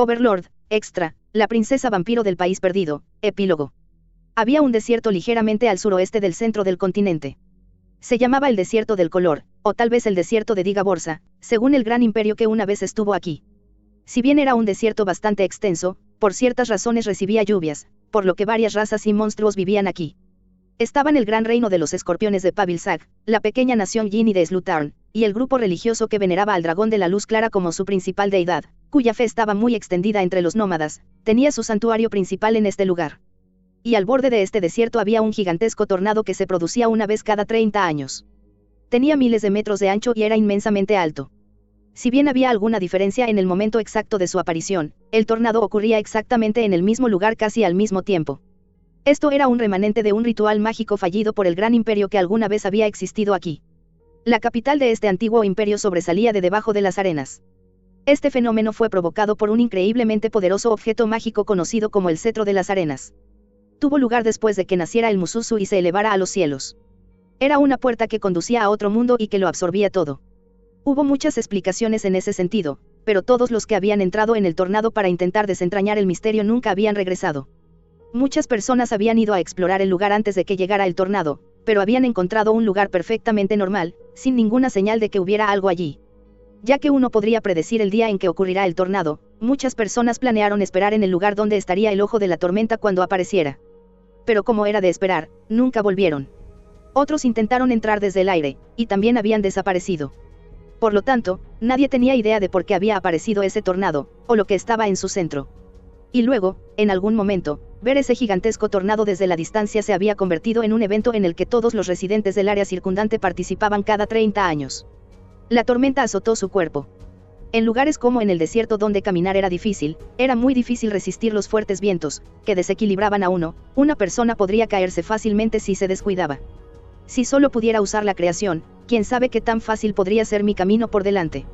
Overlord, extra, la princesa vampiro del país perdido, epílogo. Había un desierto ligeramente al suroeste del centro del continente. Se llamaba el desierto del color, o tal vez el desierto de Diga Borsa, según el gran imperio que una vez estuvo aquí. Si bien era un desierto bastante extenso, por ciertas razones recibía lluvias, por lo que varias razas y monstruos vivían aquí. Estaban el gran reino de los escorpiones de Pavilsag, la pequeña nación Ginny de Slutarn, y el grupo religioso que veneraba al dragón de la luz clara como su principal deidad, cuya fe estaba muy extendida entre los nómadas, tenía su santuario principal en este lugar. Y al borde de este desierto había un gigantesco tornado que se producía una vez cada 30 años. Tenía miles de metros de ancho y era inmensamente alto. Si bien había alguna diferencia en el momento exacto de su aparición, el tornado ocurría exactamente en el mismo lugar casi al mismo tiempo. Esto era un remanente de un ritual mágico fallido por el gran imperio que alguna vez había existido aquí. La capital de este antiguo imperio sobresalía de debajo de las arenas. Este fenómeno fue provocado por un increíblemente poderoso objeto mágico conocido como el cetro de las arenas. Tuvo lugar después de que naciera el Mususu y se elevara a los cielos. Era una puerta que conducía a otro mundo y que lo absorbía todo. Hubo muchas explicaciones en ese sentido, pero todos los que habían entrado en el tornado para intentar desentrañar el misterio nunca habían regresado. Muchas personas habían ido a explorar el lugar antes de que llegara el tornado, pero habían encontrado un lugar perfectamente normal, sin ninguna señal de que hubiera algo allí. Ya que uno podría predecir el día en que ocurrirá el tornado, muchas personas planearon esperar en el lugar donde estaría el ojo de la tormenta cuando apareciera. Pero como era de esperar, nunca volvieron. Otros intentaron entrar desde el aire, y también habían desaparecido. Por lo tanto, nadie tenía idea de por qué había aparecido ese tornado, o lo que estaba en su centro. Y luego, en algún momento, ver ese gigantesco tornado desde la distancia se había convertido en un evento en el que todos los residentes del área circundante participaban cada 30 años. La tormenta azotó su cuerpo. En lugares como en el desierto donde caminar era difícil, era muy difícil resistir los fuertes vientos, que desequilibraban a uno. Una persona podría caerse fácilmente si se descuidaba. Si solo pudiera usar la creación, quién sabe qué tan fácil podría ser mi camino por delante.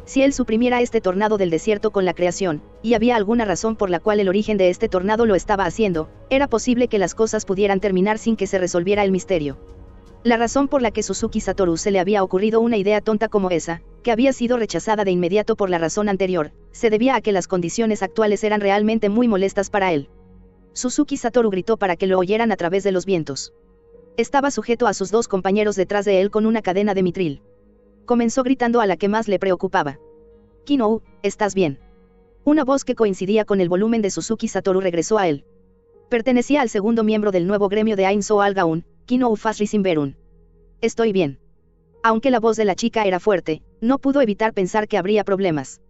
Si él suprimiera este tornado del desierto con la creación, y había alguna razón por la cual el origen de este tornado lo estaba haciendo, era posible que las cosas pudieran terminar sin que se resolviera el misterio. La razón por la que Suzuki Satoru se le había ocurrido una idea tonta como esa, que había sido rechazada de inmediato por la razón anterior, se debía a que las condiciones actuales eran realmente muy molestas para él. Suzuki Satoru gritó para que lo oyeran a través de los vientos. Estaba sujeto a sus dos compañeros detrás de él con una cadena de mitril. Comenzó gritando a la que más le preocupaba. Kinou, ¿estás bien? Una voz que coincidía con el volumen de Suzuki Satoru regresó a él. Pertenecía al segundo miembro del nuevo gremio de Ainzo Algaun, Kinou Fasri Sinberun. Estoy bien. Aunque la voz de la chica era fuerte, no pudo evitar pensar que habría problemas.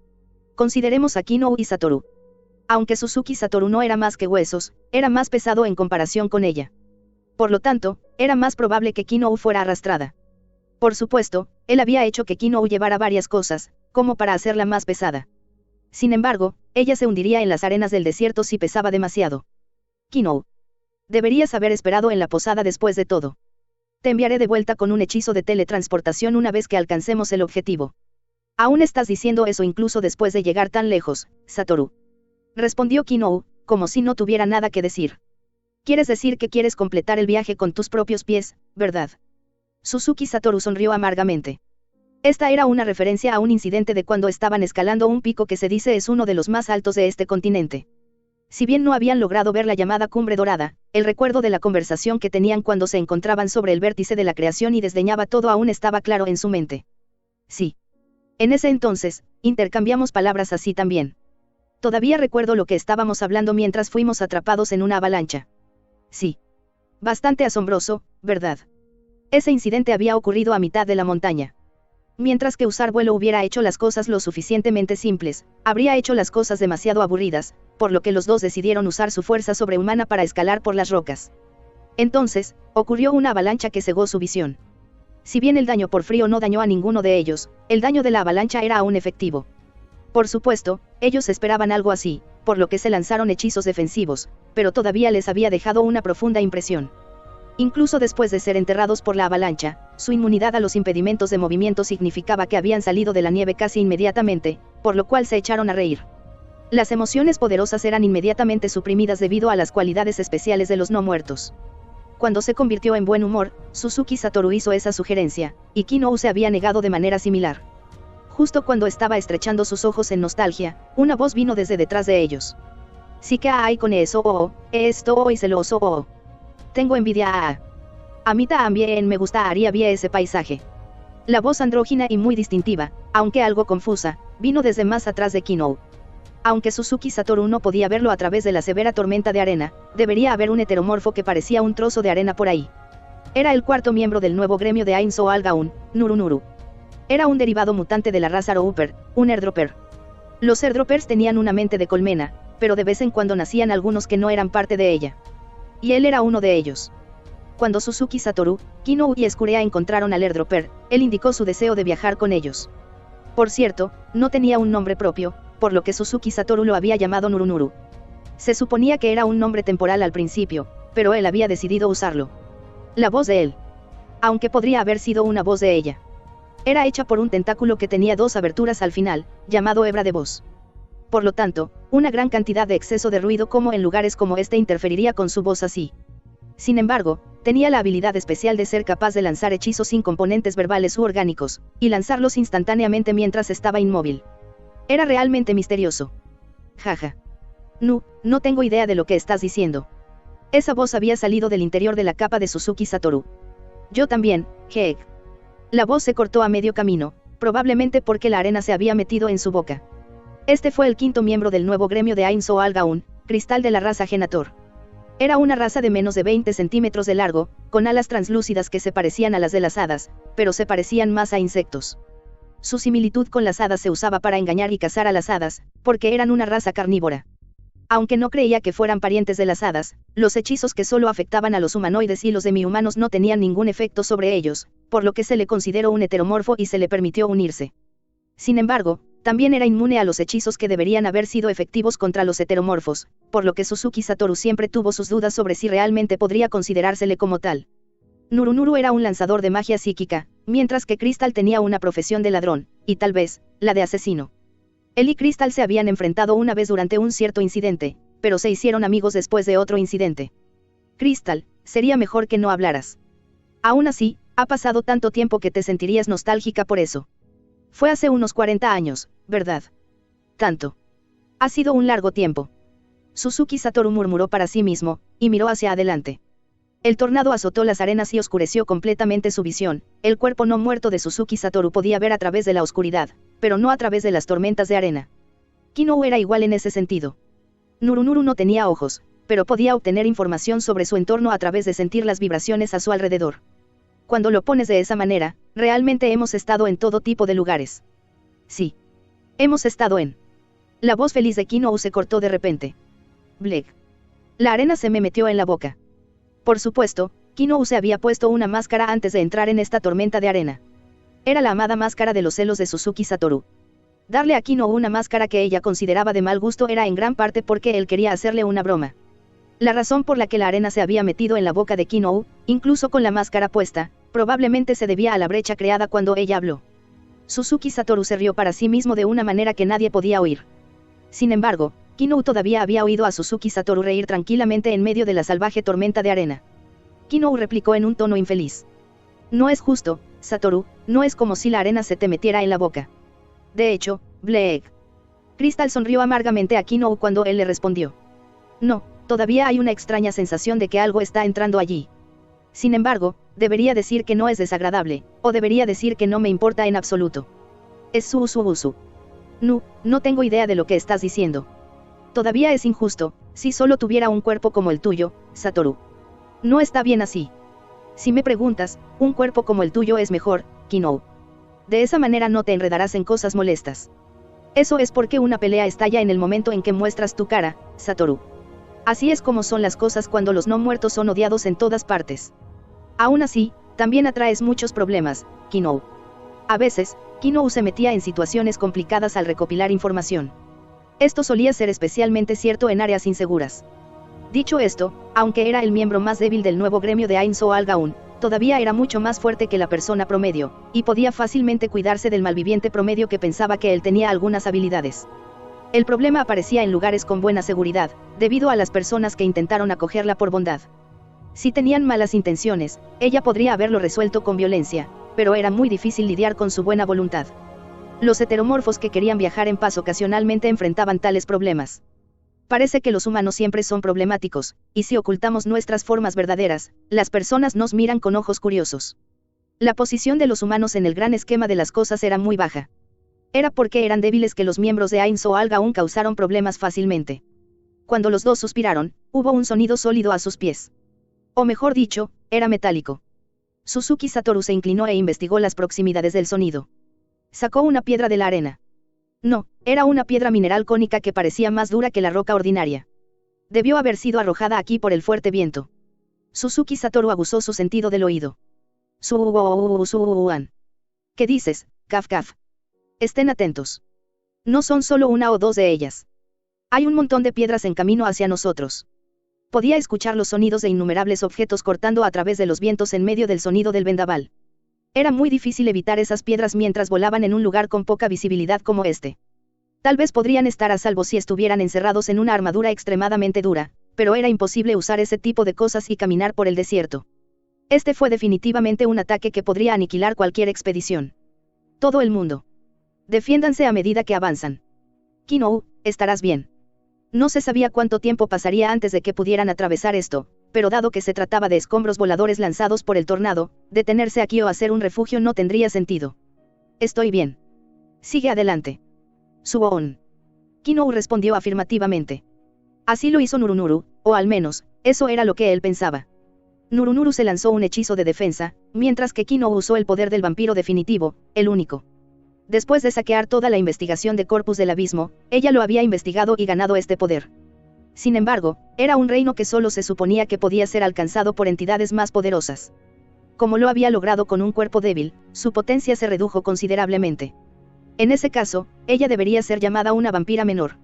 Consideremos a Kinou y Satoru. Aunque Suzuki Satoru no era más que huesos, era más pesado en comparación con ella. Por lo tanto, era más probable que Kinou fuera arrastrada. Por supuesto, él había hecho que Kinou llevara varias cosas, como para hacerla más pesada. Sin embargo, ella se hundiría en las arenas del desierto si pesaba demasiado. Kinou. Deberías haber esperado en la posada después de todo. Te enviaré de vuelta con un hechizo de teletransportación una vez que alcancemos el objetivo. Aún estás diciendo eso incluso después de llegar tan lejos, Satoru. Respondió Kinou, como si no tuviera nada que decir. Quieres decir que quieres completar el viaje con tus propios pies, ¿verdad? Suzuki Satoru sonrió amargamente. Esta era una referencia a un incidente de cuando estaban escalando un pico que se dice es uno de los más altos de este continente. Si bien no habían logrado ver la llamada Cumbre Dorada, el recuerdo de la conversación que tenían cuando se encontraban sobre el vértice de la creación y desdeñaba todo aún estaba claro en su mente. Sí. En ese entonces, intercambiamos palabras así también. Todavía recuerdo lo que estábamos hablando mientras fuimos atrapados en una avalancha. Sí. Bastante asombroso, ¿verdad? Ese incidente había ocurrido a mitad de la montaña. Mientras que usar vuelo hubiera hecho las cosas lo suficientemente simples, habría hecho las cosas demasiado aburridas, por lo que los dos decidieron usar su fuerza sobrehumana para escalar por las rocas. Entonces, ocurrió una avalancha que cegó su visión. Si bien el daño por frío no dañó a ninguno de ellos, el daño de la avalancha era aún efectivo. Por supuesto, ellos esperaban algo así, por lo que se lanzaron hechizos defensivos, pero todavía les había dejado una profunda impresión. Incluso después de ser enterrados por la avalancha, su inmunidad a los impedimentos de movimiento significaba que habían salido de la nieve casi inmediatamente, por lo cual se echaron a reír. Las emociones poderosas eran inmediatamente suprimidas debido a las cualidades especiales de los no muertos. Cuando se convirtió en buen humor, Suzuki Satoru hizo esa sugerencia, y Kinou se había negado de manera similar. Justo cuando estaba estrechando sus ojos en nostalgia, una voz vino desde detrás de ellos. Sí que hay con eso, estoy celoso. Tengo envidia. A mí también me gustaría ver ese paisaje. La voz andrógina y muy distintiva, aunque algo confusa, vino desde más atrás de Kinou. Aunque Suzuki Satoru no podía verlo a través de la severa tormenta de arena, debería haber un heteromorfo que parecía un trozo de arena por ahí. Era el cuarto miembro del nuevo gremio de Ainzo Algaun, Nurunuru. Era un derivado mutante de la raza Rouper, un airdropper. Los airdroppers tenían una mente de colmena, pero de vez en cuando nacían algunos que no eran parte de ella. Y él era uno de ellos. Cuando Suzuki Satoru, Kinou y Escurea encontraron al airdropper, él indicó su deseo de viajar con ellos. Por cierto, no tenía un nombre propio, por lo que Suzuki Satoru lo había llamado Nurunuru. Se suponía que era un nombre temporal al principio, pero él había decidido usarlo. La voz de él. Aunque podría haber sido una voz de ella. Era hecha por un tentáculo que tenía dos aberturas al final, llamado hebra de voz. Por lo tanto, una gran cantidad de exceso de ruido como en lugares como este interferiría con su voz así. Sin embargo, tenía la habilidad especial de ser capaz de lanzar hechizos sin componentes verbales u orgánicos, y lanzarlos instantáneamente mientras estaba inmóvil. Era realmente misterioso. Jaja. No tengo idea de lo que estás diciendo. Esa voz había salido del interior de la capa de Suzuki Satoru. Yo también, Heek. La voz se cortó a medio camino, probablemente porque la arena se había metido en su boca. Este fue el quinto miembro del nuevo gremio de Ainzo Algaun, cristal de la raza Genator. Era una raza de menos de 20 centímetros de largo, con alas translúcidas que se parecían a las de las hadas, pero se parecían más a insectos. Su similitud con las hadas se usaba para engañar y cazar a las hadas, porque eran una raza carnívora. Aunque no creía que fueran parientes de las hadas, los hechizos que solo afectaban a los humanoides y los demi-humanos no tenían ningún efecto sobre ellos, por lo que se le consideró un heteromorfo y se le permitió unirse. Sin embargo, también era inmune a los hechizos que deberían haber sido efectivos contra los heteromorfos, por lo que Suzuki Satoru siempre tuvo sus dudas sobre si realmente podría considerársele como tal. Nurunuru era un lanzador de magia psíquica, mientras que Crystal tenía una profesión de ladrón, y tal vez, la de asesino. Él y Crystal se habían enfrentado una vez durante un cierto incidente, pero se hicieron amigos después de otro incidente. Crystal, sería mejor que no hablaras. Aún así, ha pasado tanto tiempo que te sentirías nostálgica por eso. Fue hace unos 40 años, ¿verdad? Tanto. Ha sido un largo tiempo. Suzuki Satoru murmuró para sí mismo, y miró hacia adelante. El tornado azotó las arenas y oscureció completamente su visión. El cuerpo no muerto de Suzuki Satoru podía ver a través de la oscuridad, pero no a través de las tormentas de arena. Kinou era igual en ese sentido. Nurunuru no tenía ojos, pero podía obtener información sobre su entorno a través de sentir las vibraciones a su alrededor. Cuando lo pones de esa manera, realmente hemos estado en todo tipo de lugares. Sí. Hemos estado en... La voz feliz de Kinou se cortó de repente. Blek. La arena se me metió en la boca. Por supuesto, Kinou se había puesto una máscara antes de entrar en esta tormenta de arena. Era la amada máscara de los celos de Suzuki Satoru. Darle a Kinou una máscara que ella consideraba de mal gusto era en gran parte porque él quería hacerle una broma. La razón por la que la arena se había metido en la boca de Kinou, incluso con la máscara puesta, probablemente se debía a la brecha creada cuando ella habló. Suzuki Satoru se rió para sí mismo de una manera que nadie podía oír. Sin embargo, Kinou todavía había oído a Suzuki Satoru reír tranquilamente en medio de la salvaje tormenta de arena. Kinou replicó en un tono infeliz. No es justo, Satoru, no es como si la arena se te metiera en la boca. De hecho, Blake. Crystal sonrió amargamente a Kinou cuando él le respondió. No, todavía hay una extraña sensación de que algo está entrando allí. Sin embargo, debería decir que no es desagradable, o debería decir que no me importa en absoluto. Es su usu. No tengo idea de lo que estás diciendo. Todavía es injusto, si solo tuviera un cuerpo como el tuyo, Satoru. No está bien así. Si me preguntas, un cuerpo como el tuyo es mejor, Kinou. De esa manera no te enredarás en cosas molestas. Eso es porque una pelea estalla en el momento en que muestras tu cara, Satoru. Así es como son las cosas cuando los no muertos son odiados en todas partes. Aún así, también atraes muchos problemas, Kinou. A veces, Kinou se metía en situaciones complicadas al recopilar información. Esto solía ser especialmente cierto en áreas inseguras. Dicho esto, aunque era el miembro más débil del nuevo gremio de Ainzo Algaun, todavía era mucho más fuerte que la persona promedio, y podía fácilmente cuidarse del malviviente promedio que pensaba que él tenía algunas habilidades. El problema aparecía en lugares con buena seguridad, debido a las personas que intentaron acogerla por bondad. Si tenían malas intenciones, ella podría haberlo resuelto con violencia, pero era muy difícil lidiar con su buena voluntad. Los heteromorfos que querían viajar en paz ocasionalmente enfrentaban tales problemas. Parece que los humanos siempre son problemáticos, y si ocultamos nuestras formas verdaderas, las personas nos miran con ojos curiosos. La posición de los humanos en el gran esquema de las cosas era muy baja. Era porque eran débiles que los miembros de Ainz o Algaun causaron problemas fácilmente. Cuando los dos suspiraron, hubo un sonido sólido a sus pies. O mejor dicho, era metálico. Suzuki Satoru se inclinó e investigó las proximidades del sonido. Sacó una piedra de la arena. No, era una piedra mineral cónica que parecía más dura que la roca ordinaria. Debió haber sido arrojada aquí por el fuerte viento. Suzuki Satoru aguzó su sentido del oído. Suuan. ¿Qué dices, Kaf Kaf? Estén atentos. No son solo una o dos de ellas. Hay un montón de piedras en camino hacia nosotros. Podía escuchar los sonidos de innumerables objetos cortando a través de los vientos en medio del sonido del vendaval. Era muy difícil evitar esas piedras mientras volaban en un lugar con poca visibilidad como este. Tal vez podrían estar a salvo si estuvieran encerrados en una armadura extremadamente dura, pero era imposible usar ese tipo de cosas y caminar por el desierto. Este fue definitivamente un ataque que podría aniquilar cualquier expedición. Todo el mundo. Defiéndanse a medida que avanzan. Kinou, estarás bien. No se sabía cuánto tiempo pasaría antes de que pudieran atravesar esto, pero dado que se trataba de escombros voladores lanzados por el tornado, detenerse aquí o hacer un refugio no tendría sentido. Estoy bien. Sigue adelante. Suon. Kinou respondió afirmativamente. Así lo hizo Nurunuru, o al menos, eso era lo que él pensaba. Nurunuru se lanzó un hechizo de defensa, mientras que Kinou usó el poder del vampiro definitivo, el único. Después de saquear toda la investigación de Corpus del Abismo, ella lo había investigado y ganado este poder. Sin embargo, era un reino que solo se suponía que podía ser alcanzado por entidades más poderosas. Como lo había logrado con un cuerpo débil, su potencia se redujo considerablemente. En ese caso, ella debería ser llamada una vampira menor.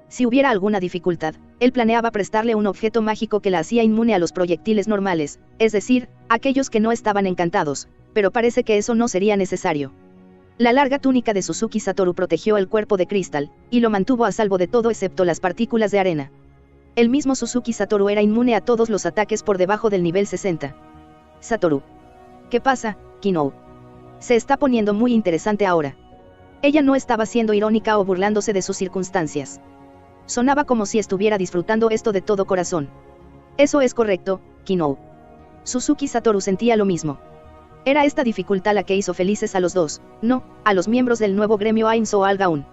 Si hubiera alguna dificultad, él planeaba prestarle un objeto mágico que la hacía inmune a los proyectiles normales, es decir, aquellos que no estaban encantados, pero parece que eso no sería necesario. La larga túnica de Suzuki Satoru protegió el cuerpo de Crystal, y lo mantuvo a salvo de todo excepto las partículas de arena. El mismo Suzuki Satoru era inmune a todos los ataques por debajo del nivel 60. Satoru. ¿Qué pasa, Kinou? Se está poniendo muy interesante ahora. Ella no estaba siendo irónica o burlándose de sus circunstancias. Sonaba como si estuviera disfrutando esto de todo corazón. Eso es correcto, Kinou. Suzuki Satoru sentía lo mismo. Era esta dificultad la que hizo felices a los dos, no, a los miembros del nuevo gremio Ainz o Algaun.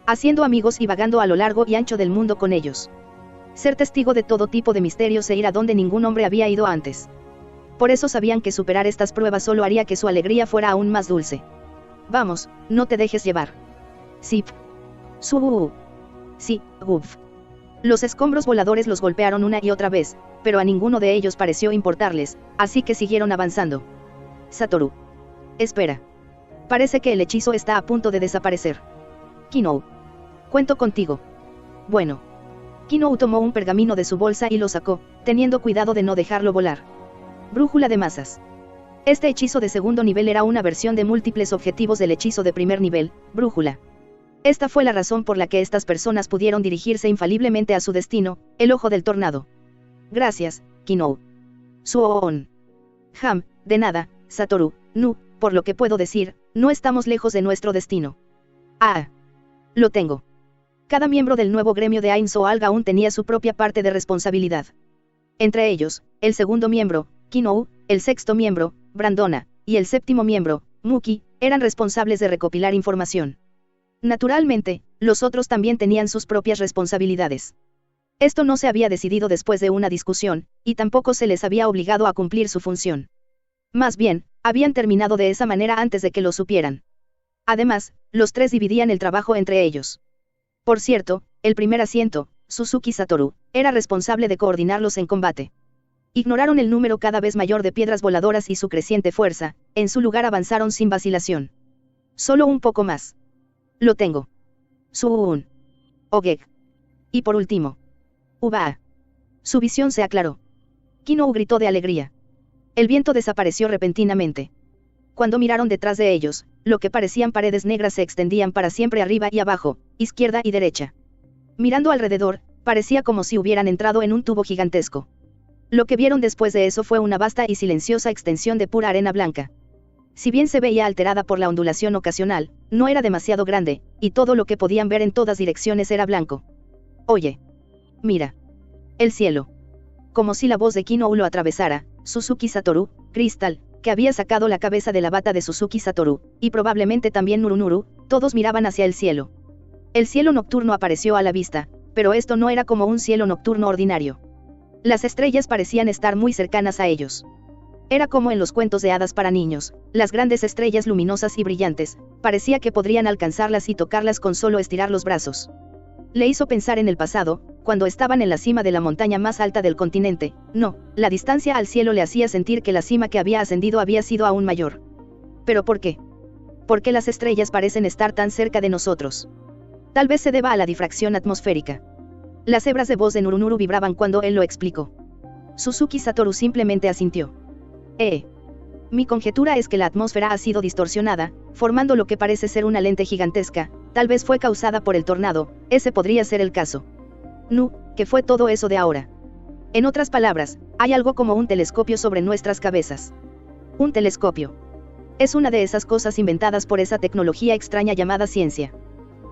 Haciendo amigos y vagando a lo largo y ancho del mundo con ellos. Ser testigo de todo tipo de misterios e ir a donde ningún hombre había ido antes. Por eso sabían que superar estas pruebas solo haría que su alegría fuera aún más dulce. Vamos, no te dejes llevar. Zip. Subu. Sí, Guf. Los escombros voladores los golpearon una y otra vez, pero a ninguno de ellos pareció importarles, así que siguieron avanzando. Satoru. Espera. Parece que el hechizo está a punto de desaparecer. Kinou. Cuento contigo. Bueno. Kinou tomó un pergamino de su bolsa y lo sacó, teniendo cuidado de no dejarlo volar. Brújula de masas. Este hechizo de segundo nivel era una versión de múltiples objetivos del hechizo de primer nivel, brújula. Esta fue la razón por la que estas personas pudieron dirigirse infaliblemente a su destino, el ojo del tornado. Gracias, Kinou. Suon. De nada, Satoru, por lo que puedo decir, no estamos lejos de nuestro destino. Ah. Lo tengo. Cada miembro del nuevo gremio de Ainz o Algaun tenía su propia parte de responsabilidad. Entre ellos, el segundo miembro, Kinou, el sexto miembro, Brandona, y el séptimo miembro, Muki, eran responsables de recopilar información. Naturalmente, los otros también tenían sus propias responsabilidades. Esto no se había decidido después de una discusión, y tampoco se les había obligado a cumplir su función. Más bien, habían terminado de esa manera antes de que lo supieran. Además, los tres dividían el trabajo entre ellos. Por cierto, el primer asiento, Suzuki Satoru, era responsable de coordinarlos en combate. Ignoraron el número cada vez mayor de piedras voladoras y su creciente fuerza, en su lugar avanzaron sin vacilación. Solo un poco más. Lo tengo. Suun. Ogek. Y por último. Uba. Su visión se aclaró. Kinou gritó de alegría. El viento desapareció repentinamente. Cuando miraron detrás de ellos, lo que parecían paredes negras se extendían para siempre arriba y abajo, izquierda y derecha. Mirando alrededor, parecía como si hubieran entrado en un tubo gigantesco. Lo que vieron después de eso fue una vasta y silenciosa extensión de pura arena blanca. Si bien se veía alterada por la ondulación ocasional, no era demasiado grande, y todo lo que podían ver en todas direcciones era blanco. Oye. Mira. El cielo. Como si la voz de Kinou lo atravesara, Suzuki Satoru, Crystal, que había sacado la cabeza de la bata de Suzuki Satoru, y probablemente también Nurunuru, todos miraban hacia el cielo. El cielo nocturno apareció a la vista, pero esto no era como un cielo nocturno ordinario. Las estrellas parecían estar muy cercanas a ellos. Era como en los cuentos de hadas para niños, las grandes estrellas luminosas y brillantes, parecía que podrían alcanzarlas y tocarlas con solo estirar los brazos. Le hizo pensar en el pasado, cuando estaban en la cima de la montaña más alta del continente. No, la distancia al cielo le hacía sentir que la cima que había ascendido había sido aún mayor. ¿Pero por qué? ¿Por qué las estrellas parecen estar tan cerca de nosotros? Tal vez se deba a la difracción atmosférica. Las hebras de voz de Nurunuru vibraban cuando él lo explicó. Suzuki Satoru simplemente asintió. Mi conjetura es que la atmósfera ha sido distorsionada, formando lo que parece ser una lente gigantesca, tal vez fue causada por el tornado, ese podría ser el caso. ¿Qué fue todo eso de ahora? En otras palabras, hay algo como un telescopio sobre nuestras cabezas. Un telescopio. Es una de esas cosas inventadas por esa tecnología extraña llamada ciencia.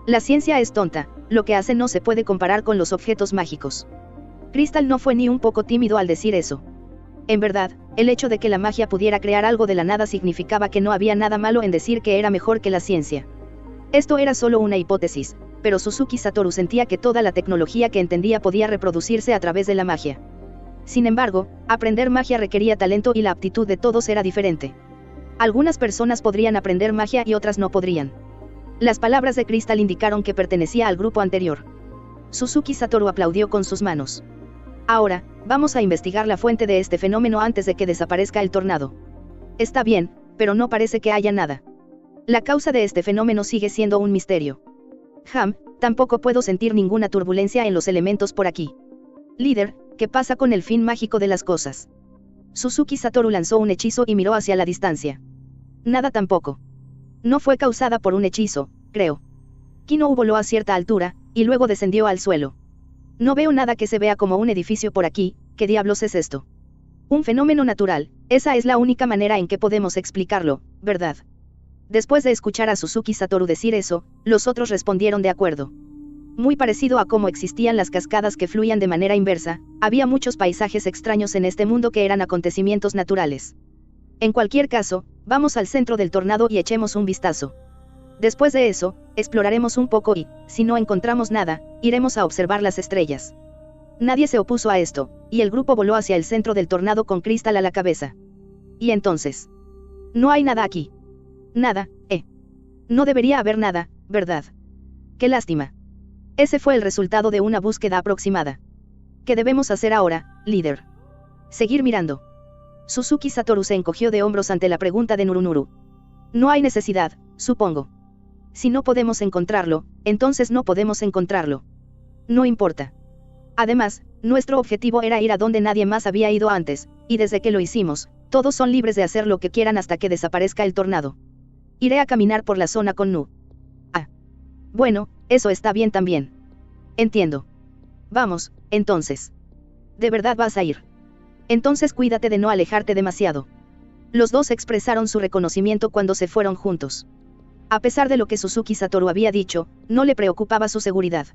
La ciencia es tonta, lo que hace no se puede comparar con los objetos mágicos. Crystal no fue ni un poco tímido al decir eso. En verdad, el hecho de que la magia pudiera crear algo de la nada significaba que no había nada malo en decir que era mejor que la ciencia. Esto era solo una hipótesis, pero Suzuki Satoru sentía que toda la tecnología que entendía podía reproducirse a través de la magia. Sin embargo, aprender magia requería talento y la aptitud de todos era diferente. Algunas personas podrían aprender magia y otras no podrían. Las palabras de Crystal indicaron que pertenecía al grupo anterior. Suzuki Satoru aplaudió con sus manos. Ahora, vamos a investigar la fuente de este fenómeno antes de que desaparezca el tornado. Está bien, pero no parece que haya nada. La causa de este fenómeno sigue siendo un misterio. Tampoco puedo sentir ninguna turbulencia en los elementos por aquí. Líder, ¿qué pasa con el fin mágico de las cosas? Suzuki Satoru lanzó un hechizo y miró hacia la distancia. Nada tampoco. No fue causada por un hechizo, creo. Kinou voló a cierta altura, y luego descendió al suelo. No veo nada que se vea como un edificio por aquí, ¿qué diablos es esto? Un fenómeno natural, esa es la única manera en que podemos explicarlo, ¿verdad? Después de escuchar a Suzuki Satoru decir eso, los otros respondieron de acuerdo. Muy parecido a cómo existían las cascadas que fluían de manera inversa, había muchos paisajes extraños en este mundo que eran acontecimientos naturales. En cualquier caso, vamos al centro del tornado y echemos un vistazo. Después de eso, exploraremos un poco y, si no encontramos nada, iremos a observar las estrellas. Nadie se opuso a esto, y el grupo voló hacia el centro del tornado con Crystal a la cabeza. Y entonces, no hay nada aquí. Nada, No debería haber nada, ¿verdad? Qué lástima. Ese fue el resultado de una búsqueda aproximada. ¿Qué debemos hacer ahora, líder? Seguir mirando. Suzuki Satoru se encogió de hombros ante la pregunta de Nurunuru. No hay necesidad, supongo. Si no podemos encontrarlo, entonces no podemos encontrarlo. No importa. Además, nuestro objetivo era ir a donde nadie más había ido antes, y desde que lo hicimos, todos son libres de hacer lo que quieran hasta que desaparezca el tornado. Iré a caminar por la zona con Nu. Bueno, eso está bien también. Entiendo. Vamos, entonces. ¿De verdad vas a ir? Entonces cuídate de no alejarte demasiado. Los dos expresaron su reconocimiento cuando se fueron juntos. A pesar de lo que Suzuki Satoru había dicho, no le preocupaba su seguridad.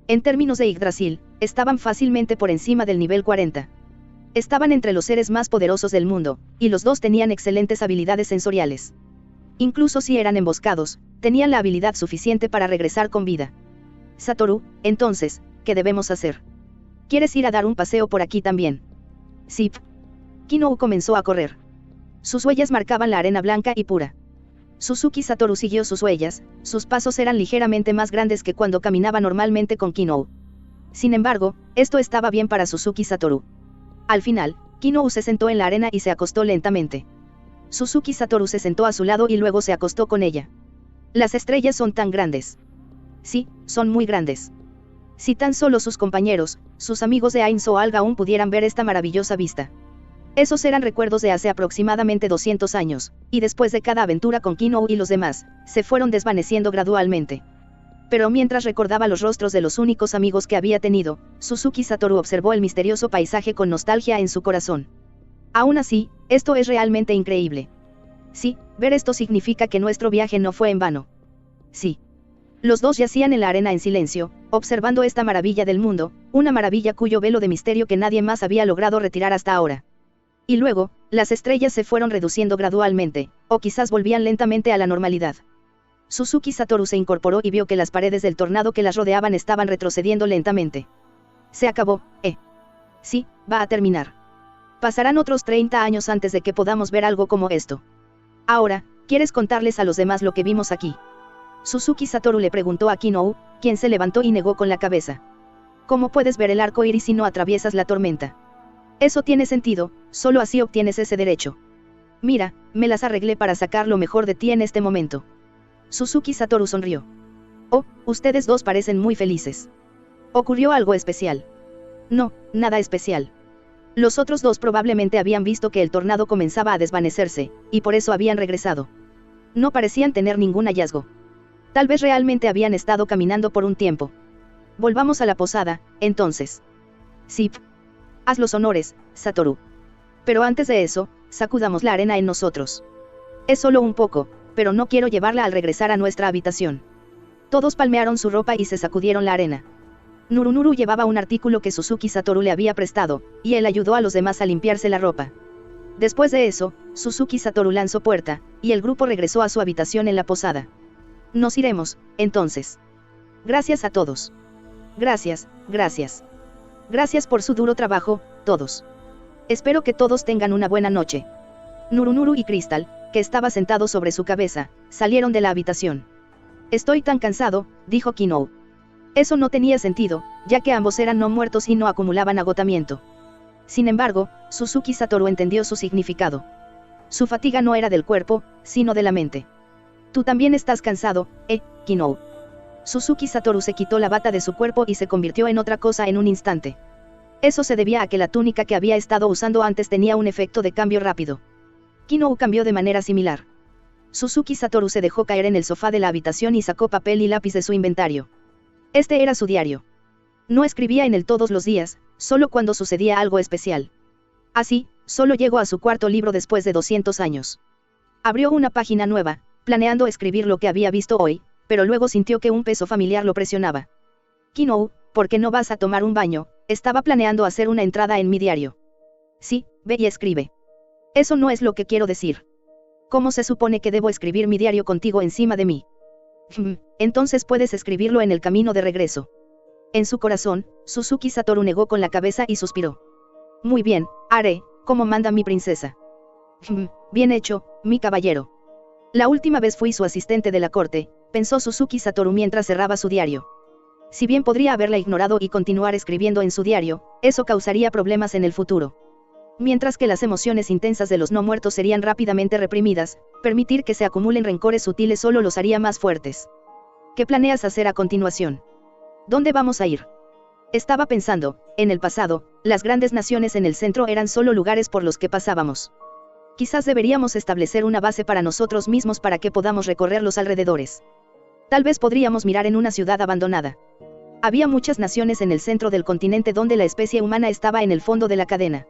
En términos de Yggdrasil, estaban fácilmente por encima del nivel 40. Estaban entre los seres más poderosos del mundo, y los dos tenían excelentes habilidades sensoriales. Incluso si eran emboscados, tenían la habilidad suficiente para regresar con vida. Satoru, entonces, ¿qué debemos hacer? ¿Quieres ir a dar un paseo por aquí también? Sí. Kinou comenzó a correr. Sus huellas marcaban la arena blanca y pura. Suzuki Satoru siguió sus huellas, sus pasos eran ligeramente más grandes que cuando caminaba normalmente con Kinou. Sin embargo, esto estaba bien para Suzuki Satoru. Al final, Kinou se sentó en la arena y se acostó lentamente. Suzuki Satoru se sentó a su lado y luego se acostó con ella. Las estrellas son tan grandes. Sí, son muy grandes. Si tan solo sus compañeros, sus amigos de Ainz o Alga aún pudieran ver esta maravillosa vista. Esos eran recuerdos de hace aproximadamente 200 años, y después de cada aventura con Kinou y los demás, se fueron desvaneciendo gradualmente. Pero mientras recordaba los rostros de los únicos amigos que había tenido, Suzuki Satoru observó el misterioso paisaje con nostalgia en su corazón. Aún así, esto es realmente increíble. Sí, ver esto significa que nuestro viaje no fue en vano. Sí. Los dos yacían en la arena en silencio, observando esta maravilla del mundo, una maravilla cuyo velo de misterio que nadie más había logrado retirar hasta ahora. Y luego, las estrellas se fueron reduciendo gradualmente, o quizás volvían lentamente a la normalidad. Suzuki Satoru se incorporó y vio que las paredes del tornado que las rodeaban estaban retrocediendo lentamente. Se acabó, Sí, va a terminar. Pasarán otros 30 años antes de que podamos ver algo como esto. Ahora, ¿quieres contarles a los demás lo que vimos aquí? Suzuki Satoru le preguntó a Kinou, quien se levantó y negó con la cabeza. ¿Cómo puedes ver el arco iris si no atraviesas la tormenta? Eso tiene sentido, solo así obtienes ese derecho. Mira, me las arreglé para sacar lo mejor de ti en este momento. Suzuki Satoru sonrió. Oh, ustedes dos parecen muy felices. ¿Ocurrió algo especial? No, nada especial. Los otros dos probablemente habían visto que el tornado comenzaba a desvanecerse, y por eso habían regresado. No parecían tener ningún hallazgo. Tal vez realmente habían estado caminando por un tiempo. Volvamos a la posada, entonces. Sí. Haz los honores, Satoru. Pero antes de eso, sacudamos la arena en nosotros. Es solo un poco, pero no quiero llevarla al regresar a nuestra habitación. Todos palmearon su ropa y se sacudieron la arena. Nurunuru llevaba un artículo que Suzuki Satoru le había prestado, y él ayudó a los demás a limpiarse la ropa. Después de eso, Suzuki Satoru lanzó puerta, y el grupo regresó a su habitación en la posada. Nos iremos, entonces. Gracias a todos. Gracias, gracias. Gracias por su duro trabajo, todos. Espero que todos tengan una buena noche. Nurunuru y Crystal, que estaba sentado sobre su cabeza, salieron de la habitación. Estoy tan cansado, dijo Kinou. Eso no tenía sentido, ya que ambos eran no muertos y no acumulaban agotamiento. Sin embargo, Suzuki Satoru entendió su significado. Su fatiga no era del cuerpo, sino de la mente. Tú también estás cansado, Kinou. Suzuki Satoru se quitó la bata de su cuerpo y se convirtió en otra cosa en un instante. Eso se debía a que la túnica que había estado usando antes tenía un efecto de cambio rápido. Kinou cambió de manera similar. Suzuki Satoru se dejó caer en el sofá de la habitación y sacó papel y lápiz de su inventario. Este era su diario. No escribía en él todos los días, solo cuando sucedía algo especial. Así, solo llegó a su cuarto libro después de 200 años. Abrió una página nueva, planeando escribir lo que había visto hoy, pero luego sintió que un peso familiar lo presionaba. Kinou, ¿por qué no vas a tomar un baño? Estaba planeando hacer una entrada en mi diario. Sí, ve y escribe. Eso no es lo que quiero decir. ¿Cómo se supone que debo escribir mi diario contigo encima de mí? Entonces puedes escribirlo en el camino de regreso. En su corazón, Suzuki Satoru negó con la cabeza y suspiró. Muy bien, haré, como manda mi princesa. Bien hecho, mi caballero. La última vez fui su asistente de la corte, pensó Suzuki Satoru mientras cerraba su diario. Si bien podría haberla ignorado y continuar escribiendo en su diario, eso causaría problemas en el futuro. Mientras que las emociones intensas de los no muertos serían rápidamente reprimidas, permitir que se acumulen rencores sutiles solo los haría más fuertes. ¿Qué planeas hacer a continuación? ¿Dónde vamos a ir? Estaba pensando, en el pasado, las grandes naciones en el centro eran solo lugares por los que pasábamos. Quizás deberíamos establecer una base para nosotros mismos para que podamos recorrer los alrededores. Tal vez podríamos mirar en una ciudad abandonada. Había muchas naciones en el centro del continente donde la especie humana estaba en el fondo de la cadena.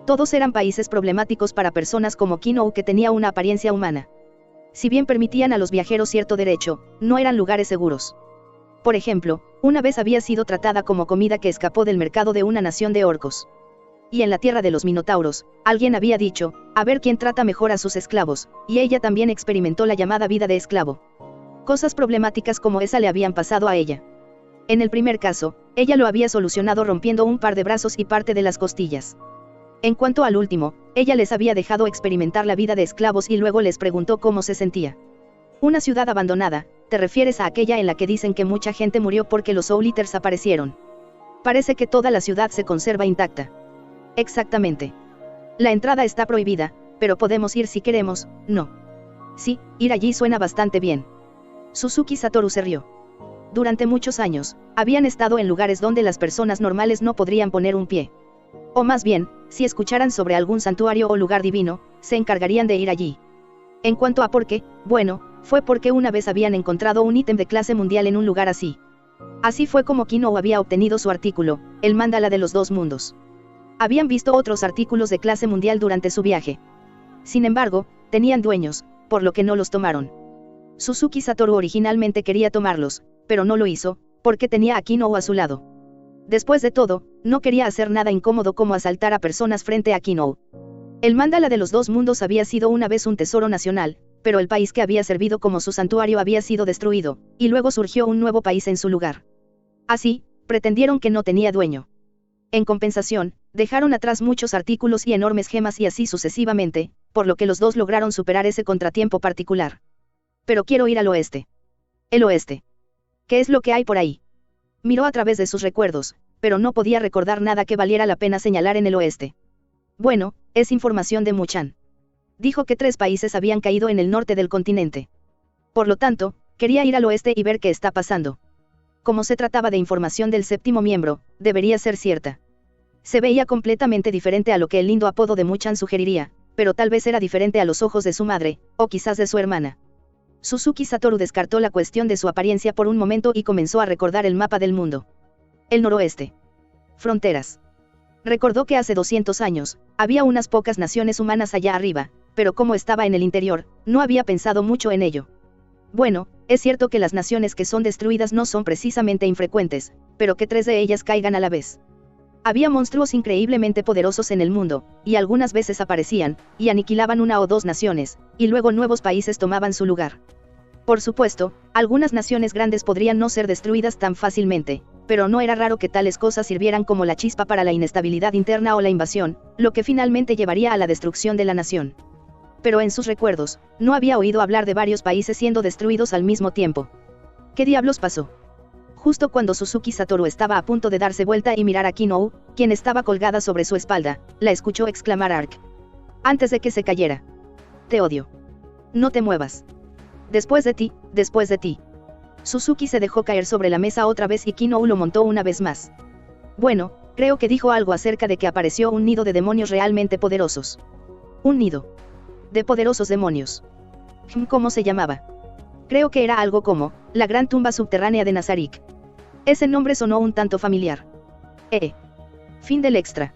Todos eran países problemáticos para personas como Kinou que tenía una apariencia humana. Si bien permitían a los viajeros cierto derecho, no eran lugares seguros. Por ejemplo, una vez había sido tratada como comida que escapó del mercado de una nación de orcos. Y en la tierra de los minotauros, alguien había dicho, a ver quién trata mejor a sus esclavos, y ella también experimentó la llamada vida de esclavo. Cosas problemáticas como esa le habían pasado a ella. En el primer caso, ella lo había solucionado rompiendo un par de brazos y parte de las costillas. En cuanto al último, ella les había dejado experimentar la vida de esclavos y luego les preguntó cómo se sentía. Una ciudad abandonada, ¿te refieres a aquella en la que dicen que mucha gente murió porque los Soul Eaters aparecieron? Parece que toda la ciudad se conserva intacta. Exactamente. La entrada está prohibida, pero podemos ir si queremos, ¿no? Sí, ir allí suena bastante bien. Suzuki Satoru se rió. Durante muchos años, habían estado en lugares donde las personas normales no podrían poner un pie. O más bien, si escucharan sobre algún santuario o lugar divino, se encargarían de ir allí. En cuanto a por qué, bueno, fue porque una vez habían encontrado un ítem de clase mundial en un lugar así. Así fue como Kinou había obtenido su artículo, el mandala de los dos mundos. Habían visto otros artículos de clase mundial durante su viaje. Sin embargo, tenían dueños, por lo que no los tomaron. Suzuki Satoru originalmente quería tomarlos, pero no lo hizo, porque tenía a Kinou a su lado. Después de todo, no quería hacer nada incómodo como asaltar a personas frente a Kinou. El mandala de los dos mundos había sido una vez un tesoro nacional, pero el país que había servido como su santuario había sido destruido, y luego surgió un nuevo país en su lugar. Así, pretendieron que no tenía dueño. En compensación, dejaron atrás muchos artículos y enormes gemas y así sucesivamente, por lo que los dos lograron superar ese contratiempo particular. Pero quiero ir al oeste. El oeste. ¿Qué es lo que hay por ahí? Miró a través de sus recuerdos, pero no podía recordar nada que valiera la pena señalar en el oeste. Bueno, es información de Muchan. Dijo que 3 países habían caído en el norte del continente. Por lo tanto, quería ir al oeste y ver qué está pasando. Como se trataba de información del 7º miembro, debería ser cierta. Se veía completamente diferente a lo que el lindo apodo de Muchan sugeriría, pero tal vez era diferente a los ojos de su madre, o quizás de su hermana. Suzuki Satoru descartó la cuestión de su apariencia por un momento y comenzó a recordar el mapa del mundo. El noroeste. Fronteras. Recordó que hace 200 años, había unas pocas naciones humanas allá arriba, pero como estaba en el interior, no había pensado mucho en ello. Bueno, es cierto que las naciones que son destruidas no son precisamente infrecuentes, pero que 3 de ellas caigan a la vez. Había monstruos increíblemente poderosos en el mundo, y algunas veces aparecían, y aniquilaban 1 o 2 naciones, y luego nuevos países tomaban su lugar. Por supuesto, algunas naciones grandes podrían no ser destruidas tan fácilmente, pero no era raro que tales cosas sirvieran como la chispa para la inestabilidad interna o la invasión, lo que finalmente llevaría a la destrucción de la nación. Pero en sus recuerdos, no había oído hablar de varios países siendo destruidos al mismo tiempo. ¿Qué diablos pasó? Justo cuando Suzuki Satoru estaba a punto de darse vuelta y mirar a Kinou, quien estaba colgada sobre su espalda, la escuchó exclamar Ark. Antes de que se cayera. Te odio. No te muevas. Después de ti, después de ti. Suzuki se dejó caer sobre la mesa otra vez y Kinou lo montó una vez más. Bueno, creo que dijo algo acerca de que apareció un nido de demonios realmente poderosos. Un nido. De poderosos demonios. ¿Cómo se llamaba? Creo que era algo como, la gran tumba subterránea de Nazarik. Ese nombre sonó un tanto familiar. Fin del extra.